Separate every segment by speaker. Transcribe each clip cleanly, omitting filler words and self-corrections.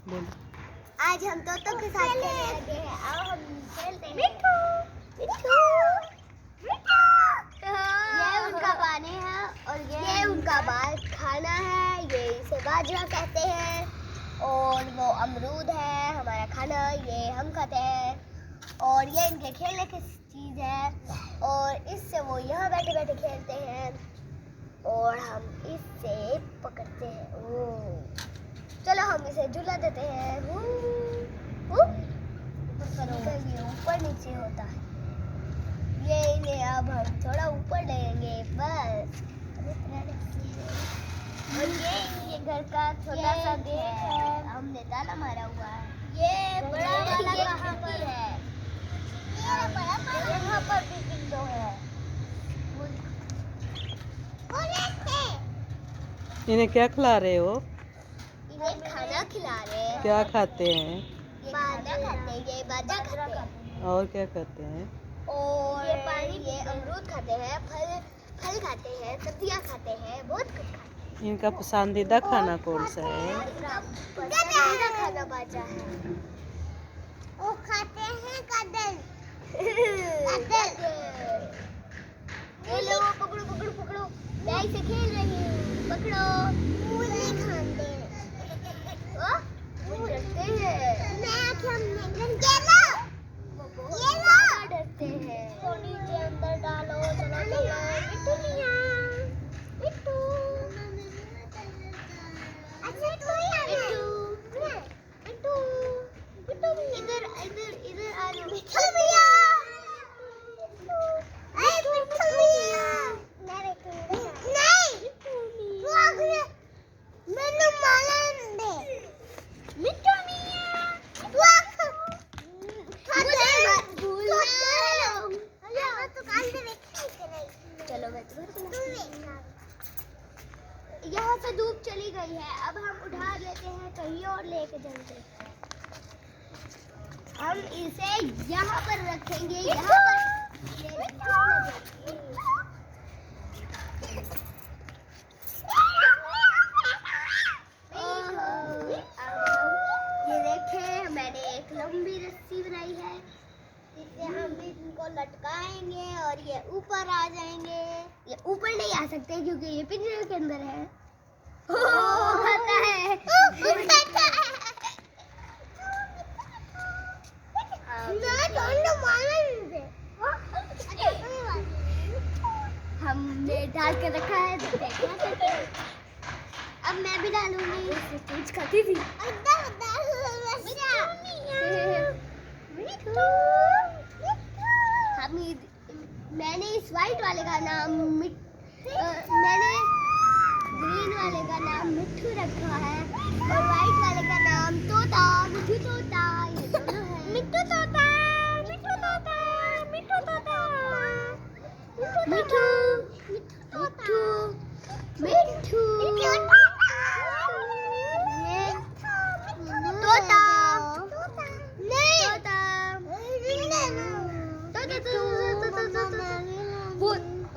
Speaker 1: बोल।
Speaker 2: आज हम तोतों के साथ खेलने लगे हैं। अब हम खेलते हैं। मिठू मिठू मिठू। ये उनका पानी है और ये उनका खाना है। ये इसे बाजरा कहते हैं। और वो अमरूद है हमारा खाना, ये हम खाते हैं। और ये इनके खेलने की चीज़ है और इससे वो यहाँ बैठे बैठे खेलते हैं और हम इससे पकड़ते हैं। चलो हम इसे झूला देते हैं। ऊपर नीचे होता है ये। इन्हें अब हम थोड़ा ऊपर लेंगे बस। और ये घर का छोटा सा गेट है, हमने ताला मारा हुआ है। ये बड़ा वाला कहाँ पर है? यहाँ पर भी विंडो है।
Speaker 1: इन्हें क्या खिला रहे हो?
Speaker 2: इन्हें खाना खिला रहे हैं।
Speaker 1: क्या खाते हैं?
Speaker 2: ये खाना खाते हैं, ये बाजरा खाते हैं।
Speaker 1: और क्या करते हैं?
Speaker 2: और ये पानी, ये अमरूद खाते हैं, फल खाते हैं, सब्जियां खाते हैं, बहुत कुछ खाते हैं।
Speaker 1: इनका पसंदीदा खाना कौन सा है?
Speaker 2: पसंदीदा खाना बाजरा है। वो खाते हैं कदल। ये लो पकड़ो पकड़ो पकड़ो, बैग से खेल रही हूँ, पकड़ो। फूल नहीं खाते। वो डरते हैं। ये लो डरते हैं। तो नीचे अंदर डालो, चलो चलो। मिट्टू मियां, मिट्टू। अच्छा मिट्टू, मिट्टू, मिट्टू इधर इधर इधर आ जाओ। मिट्टू मियां। यहाँ से धूप चली गई है, अब हम उठा लेते हैं, कहीं और लेके चलते हैं। हम इसे यहाँ पर रखेंगे, यहाँ पर। ये देखें, मैंने एक लंबी रस्सी बनाई है, इससे हम इनको लटकाएंगे और ये ऊपर आ जाएंगे। ये ऊपर नहीं आ सकते क्योंकि ये पिंजरे के अंदर है। खाता है। हमने डाल के रखा है। अब मैं भी डालूंगी। कुछ खाती थी। मैंने इस वाइट वाले का नाम मैंने ग्रीन वाले का नाम मिट्टू रखा है और वाइट वाले का नाम तोता, मिट्टू तोता। ये दोनों है। मिट्टू तोता, मिट्टू तोता, मिट्टू तोता, मिट्टू, मिट्टू, मिट्टू, तोता,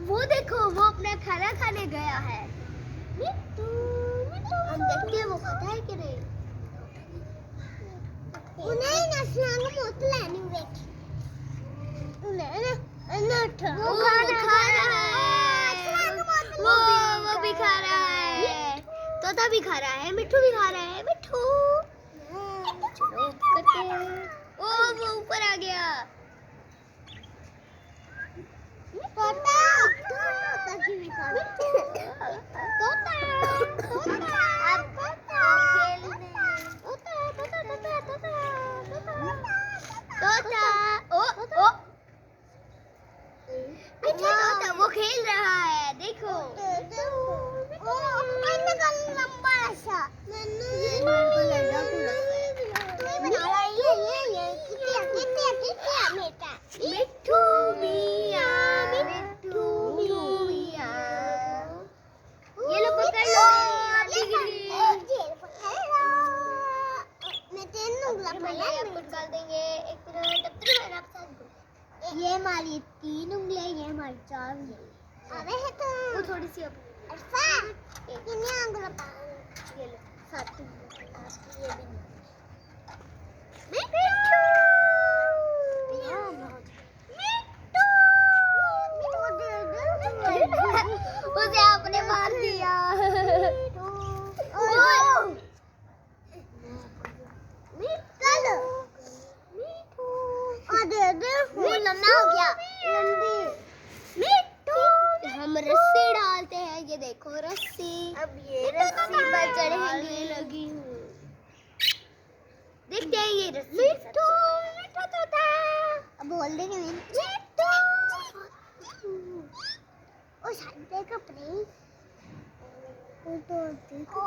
Speaker 2: वो देखो, वो अपना खाना खाने गया है। हम देखते हैं वो खाता है कि नहीं। वो खा रहा है। वो भी खा रहा है। तोता भी खा रहा है, मिट्टू भी खा रहा है। मिट्टू करते हैं। वो ऊपर आ गया। तोता, तोता क्यों नहीं खा रहा? तोता, तोता, अब खेलने। तोता, तोता, तोता, तोता, तोता, ओ, अच्छा तोता वो खेल रहा है, देखो। लंबा सा। मिट्टू मियां, मिट्टू मियां। ये लो पकड़ लो। निकाल देंगे एक मिनट। ये हमारी 3 उंगलियां, ये हमारी 4 उंगलियां। अबे है तो वो थोड़ी सी कितनी उंगलियां? ये लो 7 उंगलियां। ये भी उसे आपने मार दिया। लम्बा हो गया। हम रस्सी डालते हैं, ये देखो रस्सी। अब ये रस्सी पर चढ़ेंगे लगी हूँ। देखते हैं ये रस्सी मिट्टू मिट्टू तोता। अब बोल देंगे मिट्टू। ओ शांति कपड़े तो देखो।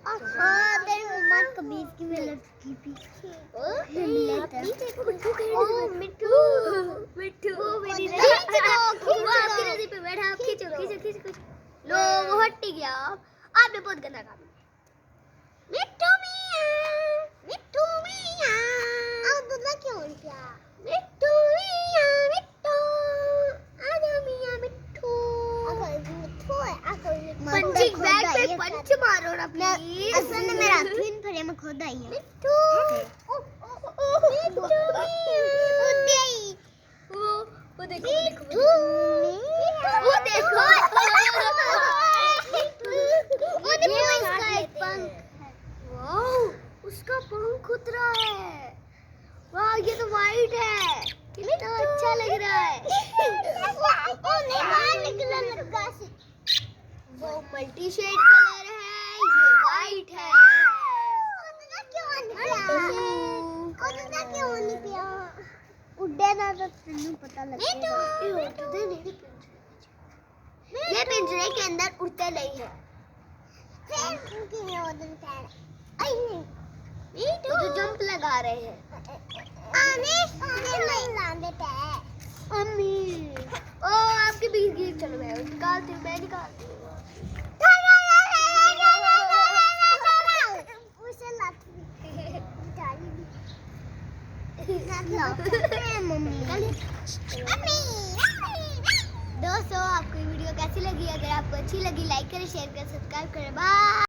Speaker 2: हाँ तेरी मम्मा कभी इसकी में लटकी पीछे। ओ मिट्टू मिट्टू वो मेरी रस्सी वो आपकी रस्सी पे बैठा। आप खींचो खींचो खींचो खींचो। लो वो हट ही गया। आपने बहुत गंदा काम। मिट्टू मियां मिट्टू मियां। अब दूल्हा क्यों उड़ गया? मिट्टू मियां मिट्टू आजा मियां मिट्टू। पंचिंग बैग पे पंच मारो ना प्लीज। असल में मेरा ट्विन फ्रेम में खुद आई है। मिट्टू मिट्टू वो देखो वो देखो वो देखो इसका एक पंख। वाओ उसका पंख उतरा है। वाह ये तो वाइट है। कितना अच्छा लग रहा है। वो मल्टी शेड कलर है, ये वाइट है। उड़े ना तो तेनू पता लगेगा। ये पिंजरे के अंदर उड़ते नहीं है। वो तो जंप लगा रहे हैं। अम्मी ओ आपके बीच गीत चलो मैं निकालती हूँ। दोस्तों आपको ये वीडियो कैसी लगी? अगर आपको अच्छी लगी लाइक करें, शेयर करें, सब्सक्राइब करें। बाय।